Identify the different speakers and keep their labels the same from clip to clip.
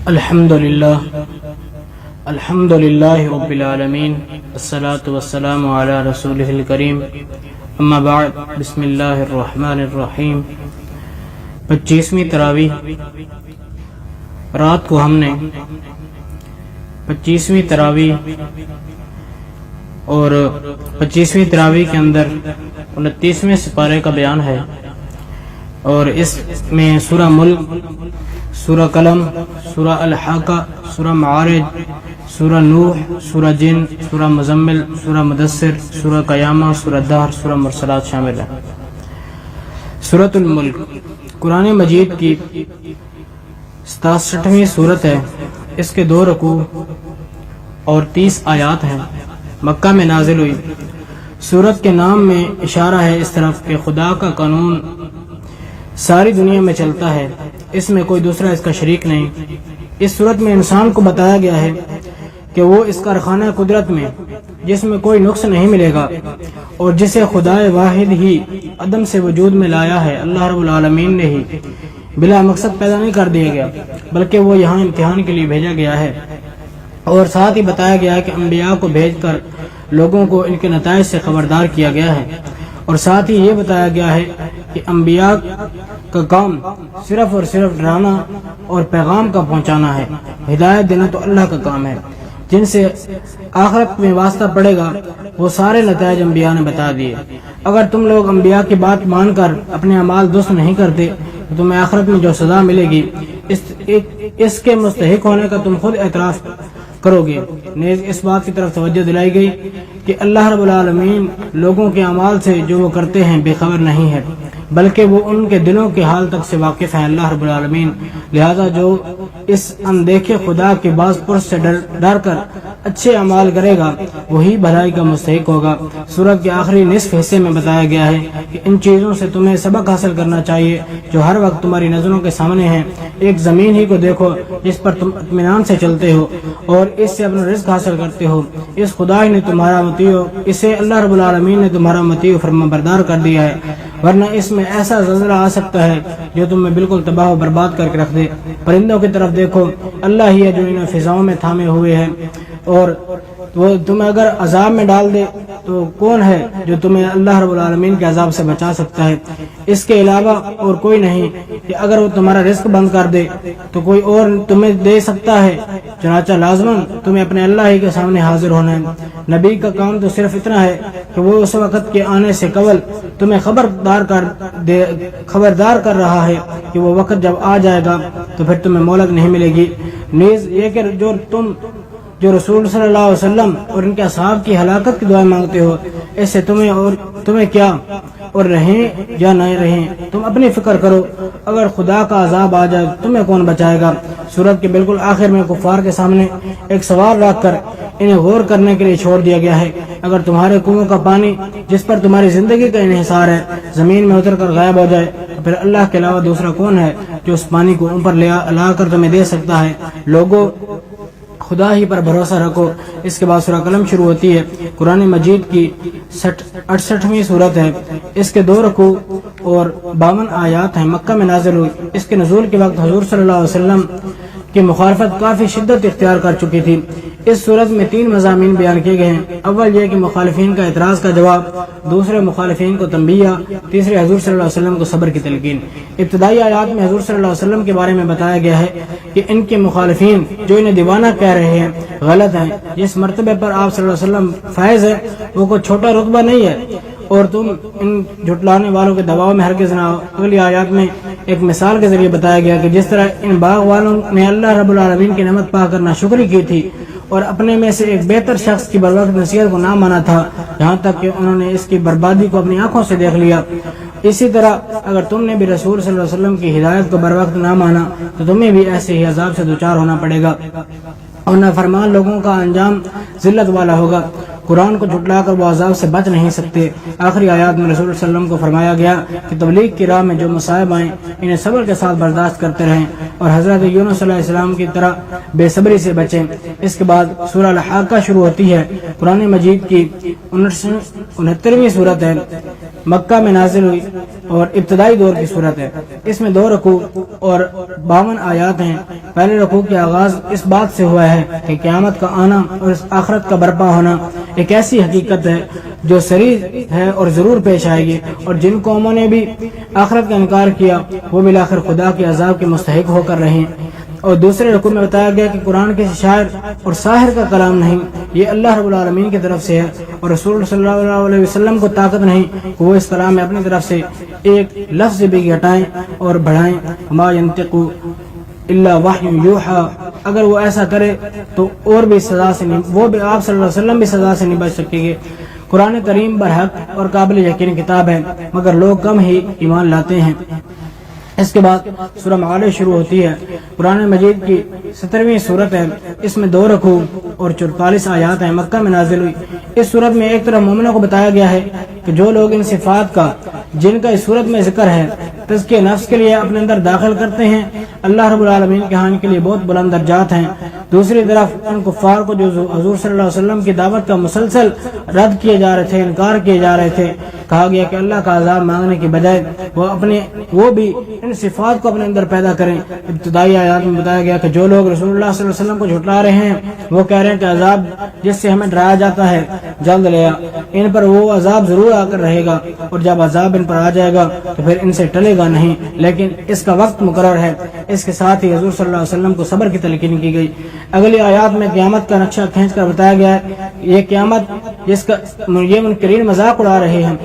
Speaker 1: الحمدللہ رب العالمین الصلاۃ والسلام علی رسولہ الکریم اما بعد بسم اللہ الرحمن الرحیم 25ویں تراویح رات کو ہم نے 25ویں تراویح اور 25ویں تراویح کے اندر 29ویں سپارے کا بیان ہے، اور اس میں سورہ ملک، سورہ قلم، سورہ الحاقہ، سورہ معارج، سورہ نوح، سورہ جن، سورہ مزمل، سورہ مدثر، سورہ قیامہ، سورہ دہر، سورہ مرسلات شامل ہے۔ سورۃ الملک قرآن مجید کی 67ویں سورت ہے۔ اس کے 2 رکوع اور 30 آیات ہیں، مکہ میں نازل ہوئی۔ سورت کے نام میں اشارہ ہے اس طرف کہ خدا کا قانون ساری دنیا میں چلتا ہے، اس میں کوئی دوسرا اس کا شریک نہیں۔ اس صورت میں انسان کو بتایا گیا ہے کہ وہ اس کارخانہ قدرت میں، جس میں کوئی نقص نہیں ملے گا اور جسے خدا واحد ہی عدم سے وجود میں لایا ہے، اللہ رب العالمین نے ہی بلا مقصد پیدا نہیں کر دیا گیا، بلکہ وہ یہاں امتحان کے لیے بھیجا گیا ہے۔ اور ساتھ ہی بتایا گیا ہے کہ انبیاء کو بھیج کر لوگوں کو ان کے نتائج سے خبردار کیا گیا ہے، اور ساتھ ہی یہ بتایا گیا ہے کہ انبیاء کا کام صرف اور صرف ڈرانا اور پیغام کا پہنچانا ہے، ہدایت دینا تو اللہ کا کام ہے۔ جن سے آخرت میں واسطہ پڑے گا وہ سارے نتائج انبیاء نے بتا دیے۔ اگر تم لوگ انبیاء کی بات مان کر اپنے اعمال درست نہیں کرتے تو تمہیں آخرت میں جو سزا ملے گی اس کے مستحق ہونے کا تم خود اعتراف کرو گے۔ نیز اس بات کی طرف توجہ دلائی گئی کہ اللہ رب العالمین لوگوں کے اعمال سے جو وہ کرتے ہیں بے خبر نہیں ہے، بلکہ وہ ان کے دلوں کے حال تک سے واقف ہے اللہ رب العالمین۔ لہذا جو اس اندیکھے خدا کے باز پرس سے ڈر کر اچھے اعمال کرے گا وہی بھلائی کا مستحق ہوگا۔ سورت کے آخری نصف حصے میں بتایا گیا ہے کہ ان چیزوں سے تمہیں سبق حاصل کرنا چاہیے جو ہر وقت تمہاری نظروں کے سامنے ہیں۔ ایک زمین ہی کو دیکھو جس پر تم اطمینان سے چلتے ہو اور اس سے اپنا رزق حاصل کرتے ہو، اس خدا ہی نے تمہارا مطیع، اسے اللہ رب العالمین نے تمہارا مطیع فرما بردار کر دیا ہے، ورنہ اس میں ایسا زلزلہ آ سکتا ہے جو تمہیں بالکل تباہ و برباد کر کے رکھ دے۔ پرندوں کی طرف دیکھو، اللہ ہی ہے جو انہیں فضاؤں میں تھامے ہوئے ہے، اور وہ تمہیں اگر عذاب میں ڈال دے تو کون ہے جو تمہیں اللہ رب العالمین کے عذاب سے بچا سکتا ہے؟ اس کے علاوہ اور کوئی نہیں کہ اگر وہ تمہارا رزق بند کر دے تو کوئی اور تمہیں دے سکتا ہے، چنانچہ لازماً تمہیں اپنے اللہ ہی کے سامنے حاضر ہونا ہے۔ نبی کا کام تو صرف اتنا ہے کہ وہ اس وقت کے آنے سے قبل تمہیں خبردار کر رہا ہے کہ وہ وقت جب آ جائے گا تو پھر تمہیں مہلت نہیں ملے گی۔ نیز یہ کہ جو رسول صلی اللہ علیہ وسلم اور ان کے اصحاب کی ہلاکت کی دعائیں مانگتے ہو، اس سے تمہیں کیا اور رہیں یا نہ رہیں تم اپنی فکر کرو، اگر خدا کا عذاب آ جائے تمہیں کون بچائے گا۔ سورت کے بالکل آخر میں کفار کے سامنے ایک سوال رکھ کر انہیں غور کرنے کے لیے چھوڑ دیا گیا ہے۔ اگر تمہارے کنویں کا پانی جس پر تمہاری زندگی کا انحصار ہے زمین میں اتر کر غائب ہو جائے تو پھر اللہ کے علاوہ دوسرا کون ہے جو اس پانی کو اوپر لا کر تمہیں دے سکتا ہے؟ لوگوں، خدا ہی پر بھروسہ رکھو۔ اس کے بعد سورہ قلم شروع ہوتی ہے۔ قرآن مجید کی 68ویں سورت ہے۔ اس کے 2 رکوع اور 52 آیات ہیں، مکہ میں نازل ہوئی۔ اس کے نزول کے وقت حضور صلی اللہ علیہ وسلم کی مخالفت کافی شدت اختیار کر چکی تھی۔ اس صورت میں 3 مضامین بیان کیے گئے ہیں۔ اول یہ کہ مخالفین کا اعتراض کا جواب، دوسرے مخالفین کو تنبیہ، تیسرے حضور صلی اللہ علیہ وسلم کو صبر کی تلقین۔ ابتدائی آیات میں حضور صلی اللہ علیہ وسلم کے بارے میں بتایا گیا ہے کہ ان کے مخالفین جو انہیں دیوانہ کہہ رہے ہیں غلط ہیں، جس مرتبے پر آپ صلی اللہ علیہ وسلم فائز ہے وہ کوئی چھوٹا رتبہ نہیں ہے، اور تم ان جھٹلانے والوں کے دباؤ میں ہرگز نہ آؤ۔ اگلی آیات میں ایک مثال کے ذریعے بتایا گیا کہ جس طرح ان باغ والوں نے اللہ رب العالمین کی نعمت پا کر ناشکری کی تھی اور اپنے میں سے ایک بہتر شخص کی بروقت نصیحت کو نہ مانا تھا، یہاں تک کہ انہوں نے اس کی بربادی کو اپنی آنکھوں سے دیکھ لیا، اسی طرح اگر تم نے بھی رسول صلی اللہ علیہ وسلم کی ہدایت کو بروقت نہ مانا تو تمہیں بھی ایسے ہی عذاب سے دوچار ہونا پڑے گا، اور نافرمان لوگوں کا انجام ذلت والا ہوگا۔ قرآن کو جھٹلا کر وہ عذاب سے بچ نہیں سکتے۔ آخری آیات میں رسول صلی اللہ علیہ وسلم کو فرمایا گیا کہ تبلیغ کی راہ میں جو مصائب آئیں انہیں صبر کے ساتھ برداشت کرتے رہیں اور حضرت یونس علیہ السلام کی طرح بے صبری سے بچیں۔ اس کے بعد سورہ الحاقہ شروع ہوتی ہے۔ قرآن مجید کی 69ویں سورت ہے۔ مکہ میں نازل ہوئی اور ابتدائی دور کی صورت ہے۔ اس میں 2 رکوع اور 52 آیات ہیں۔ پہلے رکوع کا آغاز اس بات سے ہوا ہے کہ قیامت کا آنا اور اس آخرت کا برپا ہونا ایک ایسی حقیقت ہے جو صریح ہے اور ضرور پیش آئے گی، اور جن قوموں نے بھی آخرت کا انکار کیا وہ بالآخر خدا کے عذاب کے مستحق ہو کر رہے ہیں۔ اور دوسرے رکوع میں بتایا گیا کہ قرآن کسی شاعر اور ساحر کا کلام نہیں، یہ اللہ رب العالمین کی طرف سے ہے، اور رسول صلی اللہ علیہ وسلم کو طاقت نہیں کہ وہ اس کلام میں اپنی طرف سے ایک لفظ بھی گھٹائیں اور بڑھائیں۔ ما ينطق الا وحی یوحی، اگر وہ ایسا کرے تو اور بھی سزا سے نہیں، وہ بھی آپ صلی اللہ علیہ وسلم بھی سزا سے نہیں بچ سکیں گے۔ قرآن کریم برحق اور قابل یقین کتاب ہے، مگر لوگ کم ہی ایمان لاتے ہیں۔ اس کے بعد سورہ معارج شروع ہوتی ہے۔ قرآن مجید کی 17ویں صورت ہے۔ اس میں 2 رکوع اور 44 آیات ہیں۔ مکہ میں نازل ہوئی۔ اس صورت میں ایک طرف مومنوں کو بتایا گیا ہے کہ جو لوگ ان صفات کا جن کا اس صورت میں ذکر ہے تزکیہ نفس کے لیے اپنے اندر داخل کرتے ہیں، اللہ رب العالمین کے ہاں ان کے لیے بہت بلند درجات ہیں۔ دوسری طرف ان کفار کو جو حضور صلی اللہ علیہ وسلم کی دعوت کا مسلسل رد کیے جا رہے تھے، انکار کیے جا رہے تھے، کہا گیا کہ اللہ کا عذاب مانگنے کی بجائے وہ بھی ان صفات کو اپنے اندر پیدا کریں۔ ابتدائی آیات میں بتایا گیا کہ جو لوگ رسول اللہ صلی اللہ علیہ وسلم کو جھٹلا رہے ہیں وہ کہہ رہے ہیں کہ عذاب جس سے ہمیں ڈرایا جاتا ہے جلد لیا، ان پر وہ عذاب ضرور آ کر رہے گا، اور جب عذاب ان پر آ جائے گا تو پھر ان سے ٹلے گا نہیں، لیکن اس کا وقت مقرر ہے۔ اس کے ساتھ ہی حضور صلی اللہ علیہ وسلم کو صبر کی تلقین کی گئی۔ اگلی آیات میں قیامت کا نقشہ کھینچ کر بتایا گیا ہے۔ یہ قیامت جس کا یہ منکرین مذاق اڑا رہے ہیں،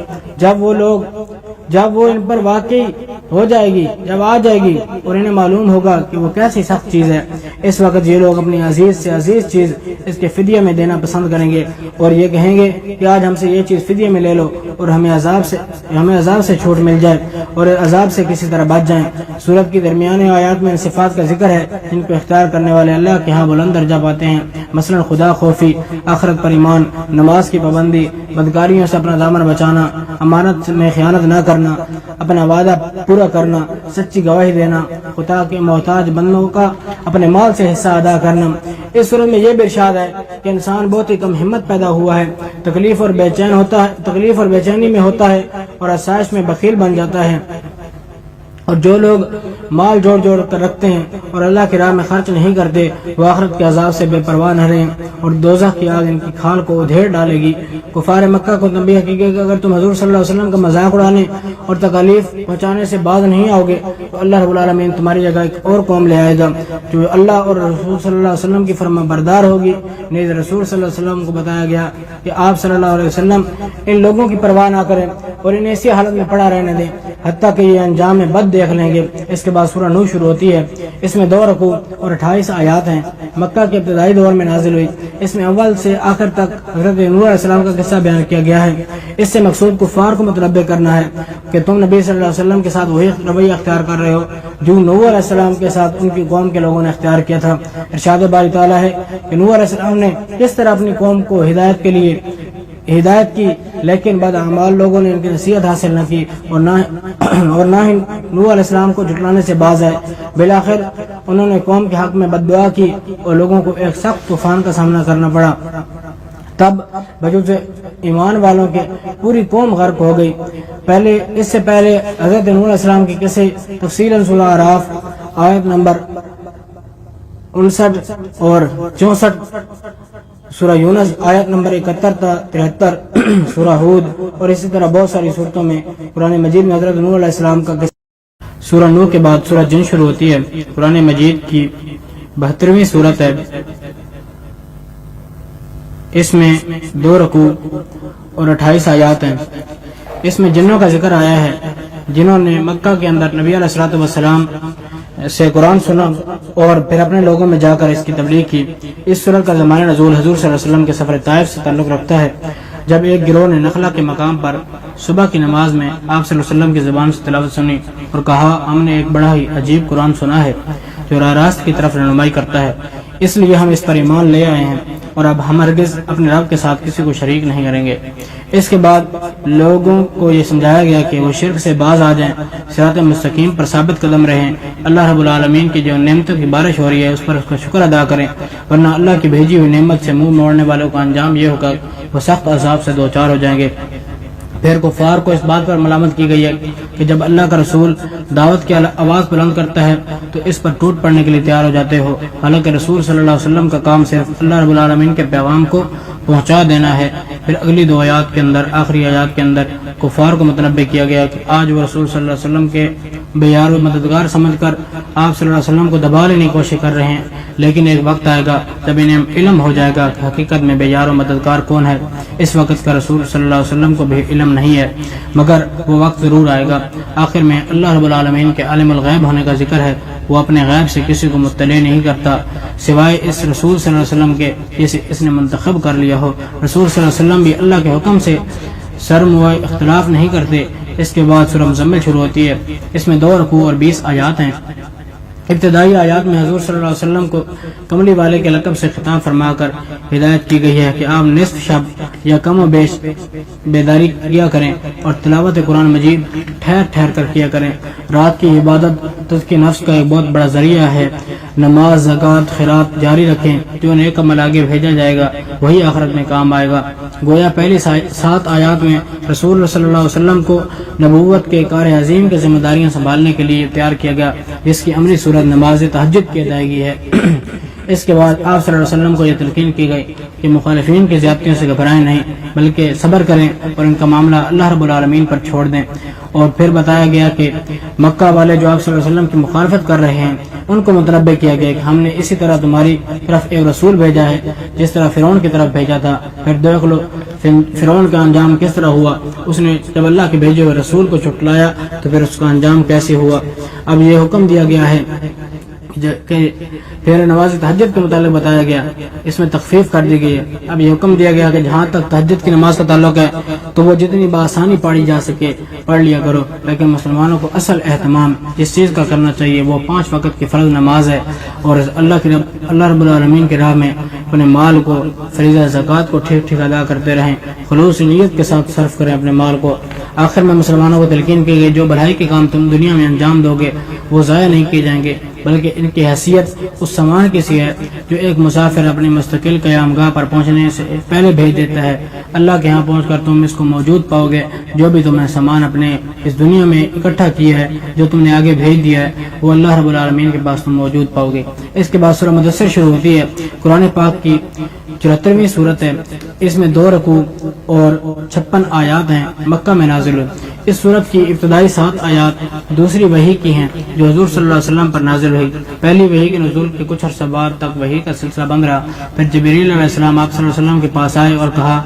Speaker 1: جب وہ ان پر واقعی ہو جائے گی، جب آ جائے گی اور انہیں معلوم ہوگا کہ وہ کیسی سخت چیز ہے، اس وقت یہ لوگ اپنی عزیز سے عزیز چیز اس کے فدیے میں دینا پسند کریں گے اور یہ کہیں گے کہ آج ہم سے یہ چیز فدیے میں لے لو اور ہمیں عذاب سے چھوٹ مل جائے اور عذاب سے کسی طرح بچ جائیں۔ سورت کی درمیانی آیات میں ان صفات کا ذکر ہے جن کو اختیار کرنے والے اللہ کے ہاں بلند درجہ پاتے ہیں، مثلا خدا خوفی، آخرت پر ایمان، نماز کی پابندی، بدکاریوں سے اپنا دامن بچانا، امانت میں خیانت نہ کرنا، اپنا وعدہ پورا کرنا، سچی گواہی دینا، خدا کے محتاج بندوں کا اپنے مال سے حصہ ادا کرنا۔ اس صورت میں یہ بھی ارشاد ہے کہ انسان بہت ہی کم ہمت پیدا ہوا ہے، تکلیف اور بے چینی میں ہوتا ہے اور آسائش میں بخیل بن جاتا ہے، اور جو لوگ مال جوڑ کر رکھتے ہیں اور اللہ کی راہ میں خرچ نہیں کرتے وہ آخرت کے عذاب سے بے پرواہ نہ رہیں اور دوزخ کی آگ ان کی کھال کو ادھیڑ ڈالے گی۔ کفار مکہ کو تنبیہ کی گئی کہ اگر تم حضور صلی اللہ علیہ وسلم کا مذاق اڑانے اور تکالیف پہنچانے سے باز نہیں آؤ گے تو اللہ رب العالمین تمہاری جگہ ایک اور قوم لے آئے گا جو اللہ اور رسول صلی اللہ علیہ وسلم کی فرما بردار ہوگی۔ نیز رسول صلی اللہ علیہ وسلم کو بتایا گیا کہ آپ صلی اللہ علیہ وسلم ان لوگوں کی پرواہ نہ کریں اور انہیں اسی حالت میں پڑا رہنے دیں حتیٰ کہ یہ انجام بد دیکھ لیں گے۔ اس کے بعد سورہ نوح شروع ہوتی ہے۔ اس میں 2 رکوع اور 28 آیات ہیں۔ مکہ کے ابتدائی دور میں نازل ہوئی۔ اس میں اول سے آخر تک حضرت نوح علیہ السلام کا قصہ بیان کیا گیا ہے۔ اس سے مقصود کفار کو متنبہ کرنا ہے کہ تم نبی صلی اللہ علیہ وسلم کے ساتھ وہی رویہ اختیار کر رہے ہو جو نوح علیہ السلام کے ساتھ ان کی قوم کے لوگوں نے اختیار کیا تھا۔ ارشاد باری تعالیٰ ہے کہ نوح علیہ السلام نے کس طرح اپنی قوم کو ہدایت کے لیے ہدایت کی، لیکن بد اعمال لوگوں نے ان کی نصیحت حاصل نہ کی اور نہ ہی نوح علیہ السلام کو جھٹلانے سے باز آئے۔ بالآخر انہوں نے قوم کے حق میں بد دعا کی اور لوگوں کو ایک سخت طوفان کا سامنا کرنا پڑا۔ تب بجز ایمان والوں کے پوری قوم غرق ہو گئی۔ اس سے پہلے حضرت نوح علیہ السلام کے قصے تفصیلاً سورہ اعراف آیت نمبر 59 اور 64، سورہ یونس آیت نمبر 71 تا 73، سورہ ہود اور اسی طرح بہت ساری صورتوں میں قرآن مجید میں حضرت نوح علیہ السلام کا قصہ۔ سورہ نوح کے بعد سورہ جن شروع ہوتی ہے۔ قرآن مجید کی 72ویں صورت ہے۔ اس میں 2 رکوع اور 28 آیات ہیں۔ اس میں جنوں کا ذکر آیا ہے جنہوں نے مکہ کے اندر نبی علیہ الصلوۃ والسلام سے قرآن سنا اور پھر اپنے لوگوں میں جا کر اس کی تبلیغ کی۔ اس سورت کا زمانہ نزول حضور صلی اللہ علیہ وسلم کے سفر طائف سے تعلق رکھتا ہے، جب ایک گروہ نے نخلہ کے مقام پر صبح کی نماز میں آپ صلی اللہ علیہ وسلم کی زبان سے تلاوت سنی اور کہا ہم نے ایک بڑا ہی عجیب قرآن سنا ہے جو راہ راست کی طرف رہنمائی کرتا ہے، اس لیے ہم اس پر ایمان لے آئے ہیں اور اب ہم ہرگز اپنے رب کے ساتھ کسی کو شریک نہیں کریں گے۔ اس کے بعد لوگوں کو یہ سمجھایا گیا کہ وہ شرک سے باز آ جائیں، صراط مستقیم پر ثابت قدم رہیں، اللہ رب العالمین کی جو نعمتوں کی بارش ہو رہی ہے اس پر اس کا شکر ادا کریں، ورنہ اللہ کی بھیجی ہوئی نعمت سے منہ موڑنے والوں کا انجام یہ ہوگا وہ سخت عذاب سے دوچار ہو جائیں گے۔ پھر کفار کو اس بات پر ملامت کی گئی ہے کہ جب اللہ کا رسول دعوت کی آواز بلند کرتا ہے تو اس پر ٹوٹ پڑنے کے لیے تیار ہو جاتے ہو، حالانکہ رسول صلی اللہ علیہ وسلم کا کام صرف اللہ رب العالمین کے پیغام کو پہنچا دینا ہے۔ پھر اگلی دو آیات کے اندر، آخری آیات کے اندر کفار کو متنبہ کیا گیا کہ آج وہ رسول صلی اللہ علیہ وسلم کے بیار و مددگار سمجھ کر آپ صلی اللہ علیہ وسلم کو دبا لینے کی کوشش کر رہے ہیں، لیکن ایک وقت آئے گا جب انہیں علم ہو جائے گا کہ حقیقت میں بیار و مددگار کون ہے۔ اس وقت کا رسول صلی اللہ علیہ وسلم کو بھی علم نہیں ہے، مگر وہ وقت ضرور آئے گا۔ آخر میں اللہ رب العالمین کے عالم الغیب ہونے کا ذکر ہے، وہ اپنے غیب سے کسی کو مطلع نہیں کرتا سوائے اس رسول صلی اللہ علیہ وسلم کے جسے اس نے منتخب کر لیا ہو۔ رسول صلی اللہ علیہ وسلم بھی اللہ کے حکم سے سرموئے اختلاف نہیں کرتے۔ اس کے بعد سورہ مزمل شروع ہوتی ہے، اس میں 2 رکوع اور 20 آیات ہیں۔ ابتدائی آیات میں حضور صلی اللہ علیہ وسلم کو کملی والے کے لقب سے خطاب فرما کر ہدایت کی گئی ہے کہ آپ نصف شب یا کم و بیش بیداری کیا کریں اور تلاوت قرآن مجید ٹھہر ٹھہر کر کیا کریں۔ رات کی عبادت تزکیہ نفس کا ایک بہت بڑا ذریعہ ہے۔ نماز، زکوٰۃ، خیرات جاری رکھیں، جو نیک عمل آگے بھیجا جائے گا وہی آخرت میں کام آئے گا۔ گویا پہلی 7 آیات میں رسول صلی اللہ علیہ وسلم کو نبوت کے کار عظیم کی ذمہ داریاں سنبھالنے کے لیے تیار کیا گیا، جس کی عملی صورت نماز تہجد کی ادائیگی ہے۔ اس کے بعد آپ صلی اللہ علیہ وسلم کو یہ تلقین کی گئی کہ مخالفین کی زیادتیوں سے گھبرائیں نہیں، بلکہ صبر کریں اور ان کا معاملہ اللہ رب العالمین پر چھوڑ دیں۔ اور پھر بتایا گیا کہ مکہ والے جو آپ صلی اللہ علیہ وسلم کی مخالفت کر رہے ہیں ان کو متنبہ کیا گیا کہ ہم نے اسی طرح تمہاری طرف ایک رسول بھیجا ہے جس طرح فرعون کی طرف بھیجا تھا، پھر دیکھ لو فرعون کا انجام کس طرح ہوا۔ اس نے جب اللہ کے بھیجے ہوئے رسول کو جھٹلایا تو پھر اس کا انجام کیسے ہوا۔ اب یہ حکم دیا گیا ہے کہ پھر نماز تہجد کے متعلق بتایا گیا، اس میں تخفیف کر دی گئی ہے۔ اب یہ حکم دیا گیا کہ جہاں تک تہجد کی نماز کا تعلق ہے تو وہ جتنی بآسانی پڑھی جا سکے پڑھ لیا کرو، لیکن مسلمانوں کو اصل اہتمام جس چیز کا کرنا چاہیے وہ 5 وقت کی فرض نماز ہے، اور اللہ رب العالمین کی راہ میں اپنے مال کو، فریضہ زکوٰۃ کو ٹھیک ٹھیک ادا کرتے رہیں، خلوص نیت کے ساتھ صرف کریں اپنے مال کو۔ آخر میں مسلمانوں کو تلقین کی گئی جو بھلائی کے کام تم دنیا میں انجام دو گے وہ ضائع نہیں کیے جائیں گے، بلکہ ان کی حیثیت اس سامان کی سی ہے جو ایک مسافر اپنی مستقل قیام گاہ پر پہنچنے سے پہلے بھیج دیتا ہے۔ اللہ کے ہاں پہنچ کر تم اس کو موجود پاؤ گے، جو بھی تم نے سامان اپنے اس دنیا میں اکٹھا کیا ہے، جو تم نے آگے بھیج دیا ہے، وہ اللہ رب العالمین کے پاس تم موجود پاؤ گے۔ اس کے بعد سورہ مدثر شروع ہوتی ہے، قرآن پاک کی 74ویں صورت ہے، اس میں 2 رکوع اور 56 آیات ہیں، مکہ میں نازل ہوئی۔ اس صورت کی ابتدائی 7 آیات دوسری وحی کی ہیں جو حضور صلی اللہ علیہ وسلم پر نازل ہوئی۔ پہلی وحی کے نزول کے کچھ عرصہ بعد تک وحی کا سلسلہ بند رہا، پھر جبریل علیہ السلام آپ صلی اللہ علیہ وسلم کے پاس آئے اور کہا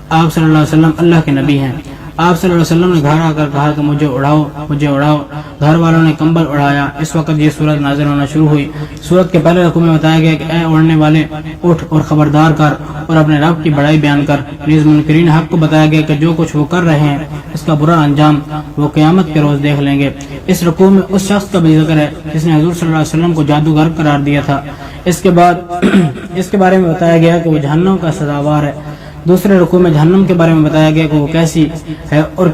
Speaker 1: آپ صلی اللہ علیہ وسلم اللہ کے نبی ہیں۔ آپ صلی اللہ علیہ وسلم نے گھر آ کر کہا کہ مجھے اڑاؤ مجھے اڑاؤ۔ گھر والوں نے کمبل اڑایا۔ اس وقت یہ سورت نازل ہونا شروع ہوئی۔ سورت کے پہلے رکوع میں بتایا گیا کہ اے اڑنے والے اٹھ اور خبردار کر اور اپنے رب کی بڑائی بیان کر۔ نیز منکرین حق کو بتایا گیا کہ جو کچھ وہ کر رہے ہیں اس کا برا انجام وہ قیامت کے روز دیکھ لیں گے۔ اس رکوع میں اس شخص کا بھی ذکر ہے جس نے حضور صلی اللہ علیہ وسلم کو جادوگر قرار دیا تھا۔ اس کے بعد اس کے بارے میں بتایا گیا کہ وہ جہنم کا سزاوار ہے۔ دوسرے رکوع میں جہنم کے بارے میں بتایا گیا کہ وہ کیسی ہے اور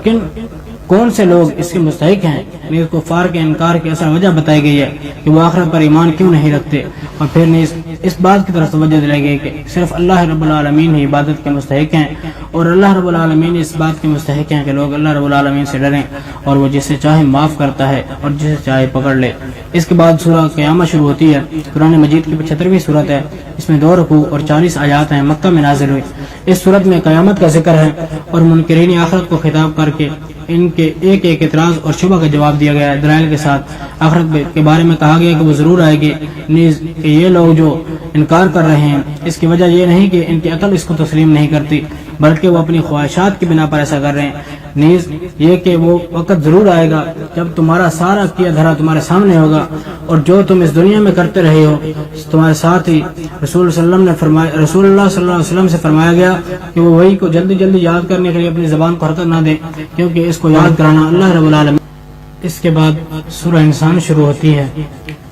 Speaker 1: کون سے لوگ اس کے مستحق ہیں۔ نیز کفار کے انکار کی اصل وجہ بتائی گئی ہے کہ وہ آخرت پر ایمان کیوں نہیں رکھتے، اور پھر نیز اس بات کی طرف توجہ دلائی گئی کہ صرف اللہ رب العالمین ہی عبادت کے مستحق ہیں، اور اللہ رب العالمین اس بات کے مستحق ہیں کہ لوگ اللہ رب العالمین سے ڈریں، اور وہ جسے چاہے معاف کرتا ہے اور جسے چاہے پکڑ لے۔ اس کے بعد سورہ قیامت شروع ہوتی ہے، قرآن مجید کی 75ویں صورت ہے، اس میں 2 رکوع اور 40 آیات ہیں، مکہ میں نازل ہوئی۔ اس صورت میں قیامت کا ذکر ہے اور منکرین آخرت کو خطاب کر کے ان کے ایک ایک اعتراض اور شبہ کا جواب دیا گیا ہے دلائل کے ساتھ۔ آخرت کے بارے میں کہا گیا کہ وہ ضرور آئے گی، نیز کہ یہ لوگ جو انکار کر رہے ہیں اس کی وجہ یہ نہیں کہ ان کی عقل اس کو تسلیم نہیں کرتی، بلکہ وہ اپنی خواہشات کی بنا پر ایسا کر رہے ہیں۔ نیز یہ کہ وہ وقت ضرور آئے گا جب تمہارا سارا کیا دھرا تمہارے سامنے ہوگا، اور جو تم اس دنیا میں کرتے رہے ہو تمہارے ساتھ ہی رسول اللہ صلی اللہ علیہ وسلم سے فرمایا گیا کہ وہ وہی کو جلدی جلدی یاد کرنے کے لیے اپنی زبان کو حرکت نہ دیں، کیونکہ اس کو یاد کرانا اللہ رب العالمین۔ اس کے بعد سورہ انسان شروع ہوتی ہے،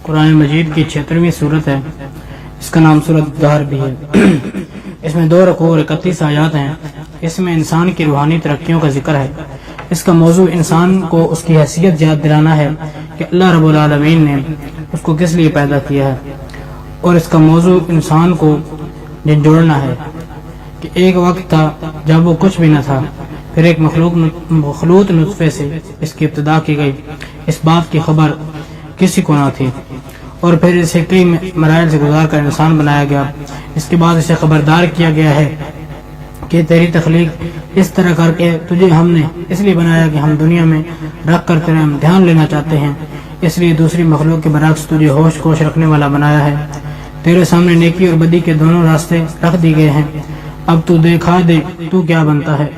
Speaker 1: قرآن مجید کی 76ویں صورت ہے، اس کا نام سورۃ دہر بھی ہے۔ اس میں 2 رکوع اور 31 آیات ہیں۔ اس میں انسان کی روحانی ترقیوں کا ذکر ہے۔ اس کا موضوع انسان کو اس کی حیثیت یاد دلانا ہے کہ اللہ رب العالمین نے اس کو کس لیے پیدا کیا ہے، اور اس کا موضوع انسان کو جوڑنا ہے کہ ایک وقت تھا جب وہ کچھ بھی نہ تھا، پھر ایک مخلوط نطفے سے اس کی ابتدا کی گئی، اس بات کی خبر کسی کو نہ تھی، اور پھر اسے کئی مراحل سے گزار کر انسان بنایا گیا۔ اس کے بعد اسے خبردار کیا گیا ہے کہ تیری تخلیق اس طرح کر کے تجھے ہم نے اس لیے بنایا کہ ہم دنیا میں رکھ کر تیرا امتحان لینا چاہتے ہیں، اس لیے دوسری مخلوق کے برعکس تجھے ہوش کوش رکھنے والا بنایا ہے۔ تیرے سامنے نیکی اور بدی کے دونوں راستے رکھ دی گئے ہیں، اب تو دکھا دے تو کیا بنتا ہے۔